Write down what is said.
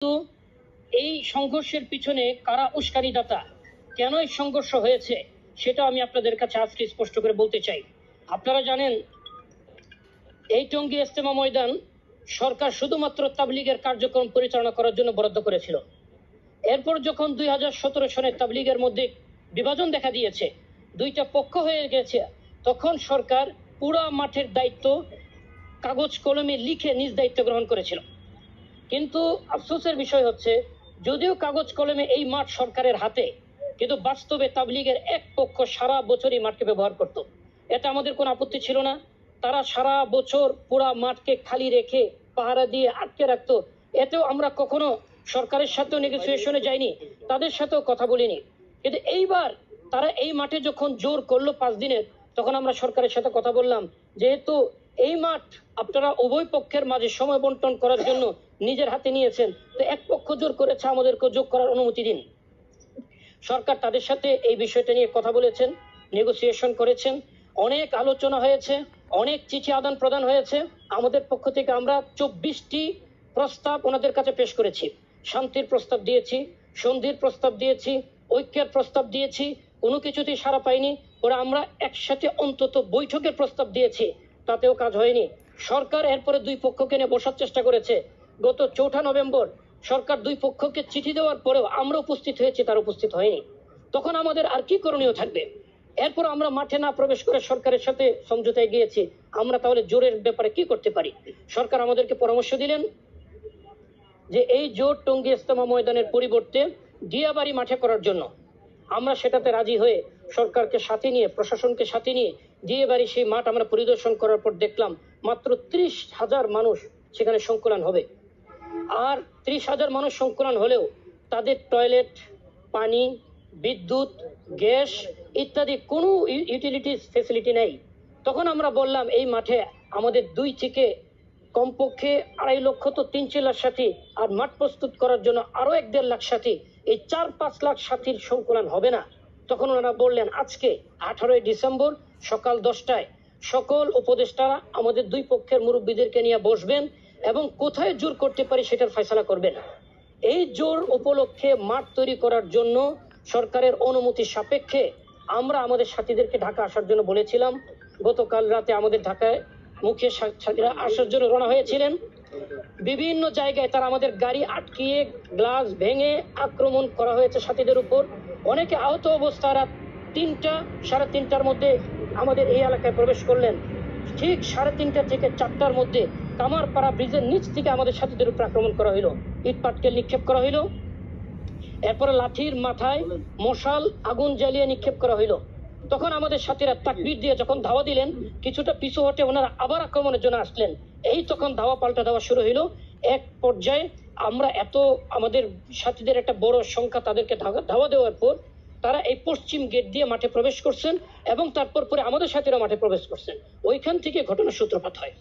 তো এই সংঘর্ষের পিছনে কারা উস্কানিদাতা, কেন এই সংঘর্ষ হয়েছে সেটা আমি আপনাদের কাছে আজকে স্পষ্ট করে বলতে চাই। আপনারা জানেন এই টঙ্গী ইজতেমা ময়দান সরকার শুধুমাত্র তাবলীগের কার্যক্রম পরিচালনা করার জন্য বরাদ্দ করেছিল। এরপর যখন 2017 সনে তাবলীগের মধ্যে বিভাজন দেখা দিয়েছে, দুইটা পক্ষ হয়ে গেছে, তখন সরকার পুরা মাঠের দায়িত্ব কাগজ কলমে লিখে নিজ দায়িত্ব গ্রহণ করেছিল। কিন্তু আফসোসের বিষয় হচ্ছে, যদিও কাগজ কলমে এই মাঠ সরকারের হাতে, কিন্তু বাস্তবে তাবলীগের এক পক্ষ সারা বছরই মাঠকে ব্যবহার করত। এতে আমাদের কোনো আপত্তি ছিল না। তারা সারা বছর পুরা মাঠকে খালি রেখে পাহারা দিয়ে আটকে রাখতো। এতেও আমরা কখনো সরকারের সাথেও নেগোসিয়েশনে যাইনি, তাদের সাথেও কথা বলিনি। কিন্তু এইবার তারা এই মাঠে যখন জোর করলো 5 দিনের, তখন আমরা সরকারের সাথে কথা বললাম, যেহেতু এই মাঠ আপনারা উভয় পক্ষের মাঝে সময় বন্টন করার জন্য নিজের হাতে নিয়েছেন, তো এক পক্ষ জোর করেছে, আমাদেরকে যোগ করার অনুমতি দিন। সরকার তাদের সাথে এই বিষয়টা নিয়ে কথা বলেছেন, নেগোসিয়েশন করেছেন, অনেক আলোচনা হয়েছে, অনেক চিঠি আদান প্রদান হয়েছে। আমাদের পক্ষ থেকে আমরা 24টি প্রস্তাব ওনাদের কাছে পেশ করেছি। শান্তির প্রস্তাব দিয়েছি, সন্ধির প্রস্তাব দিয়েছি, ঐক্যের প্রস্তাব দিয়েছি, কোনো কিছুতেই সাড়া পাইনি। ওরা আমরা একসাথে অন্তত বৈঠকের প্রস্তাব দিয়েছি, তাতেও কাজ হয়নি। সরকার এরপরে দুই পক্ষকে নিয়ে বসার চেষ্টা করেছে। গত 4 নভেম্বর সরকার দুই পক্ষকে চিঠি দেওয়ার পরেও আমরা উপস্থিত হয়েছি, তার উপস্থিত হয়নি। তখন আমাদের আর কি করণীয় থাকবে? এরপর আমরা মাঠে না প্রবেশ করে সরকারের সাথে সমঝোতায় গিয়েছি, আমরা তাহলে জোরের ব্যাপারে কি করতে পারি। সরকার আমাদেরকে পরামর্শ দিলেন যে এই জোট টঙ্গী ইজতেমা ময়দানের পরিবর্তে দিয়াবাড়ি মাঠে করার জন্য। আমরা সেটাতে রাজি হয়ে সরকারকে সাথে নিয়ে, প্রশাসনকে সাথে নিয়ে দিয়াবাড়ি সেই মাঠ আমরা পরিদর্শন করার পর দেখলাম মাত্র 30,000 মানুষ সেখানে সংকুলান হবে। আর 30,000 মানুষ সংকুলান হলেও তাদের টয়লেট, পানি, বিদ্যুৎ, গ্যাস ইত্যাদি কোনো ইউটিলিটিস ফেসিলিটি নেই। তখন আমরা বললাম এই মাঠে আমাদের 2 থেকে কমপক্ষে 2.5 লক্ষ তো 3-4 লাখ সাথী, আর মাঠ প্রস্তুত করার জন্য আরো 1-1.5 লাখ সাথী, এই 4-5 লাখ সাথীর সংকুলান হবে না। তখন ওনারা বললেন আজকে 18 ডিসেম্বর সকাল 10টায় সকল উপদেষ্টারা আমাদের দুই পক্ষের মুরব্বীদেরকে নিয়ে বসবেন এবং কোথায় জোর করতে পারি সেটার ফয়সালা করবেন। এই জোর উপলক্ষে মাঠ তৈরি করার জন্য সরকারের অনুমতি সাপেক্ষে আমরা আমাদের সাথীদেরকে ঢাকা আসার জন্য বলেছিলাম। গতকাল রাতে আমাদের ঢাকায় মুখে সাথীরা আসার জন্য রওনা হয়েছিলেন। বিভিন্ন জায়গায় তারা আমাদের গাড়ি আটকিয়ে গ্লাস ভেঙে আক্রমণ করা হয়েছে সাথীদের উপর। অনেকে আহত অবস্থায় রাত 3টা, 3:30টার মধ্যে আমাদের এই এলাকায় প্রবেশ করলেন। ঠিক 3:30 থেকে 4টার মধ্যে কামারপাড়া ব্রিজের নিচ থেকে আমাদের সাথীদের উপর আক্রমণ করা হইল, ইট পাটকেল নিক্ষেপ করা হইল। এরপরে লাঠির মাথায় মশাল আগুন জ্বালিয়ে নিক্ষেপ করা হইল। তখন আমাদের সাথীরা তাকবীর দিয়ে যখন ধাওয়া দিলেন, কিছুটা পিছু হটে ওনারা আবার আক্রমণের জন্য আসলেন। এই তখন ধাওয়া পাল্টা ধাওয়া শুরু হইল। এক পর্যায়ে আমরা আমাদের সাথীদের একটা বড় সংখ্যা তাদেরকে ধাওয়া দেওয়ার পর তারা এই পশ্চিম গেট দিয়ে মাঠে প্রবেশ করছেন এবং তারপর পরে আমাদের সাথীরা মাঠে প্রবেশ করছেন। ওইখান থেকে ঘটনার সূত্রপাত হয়।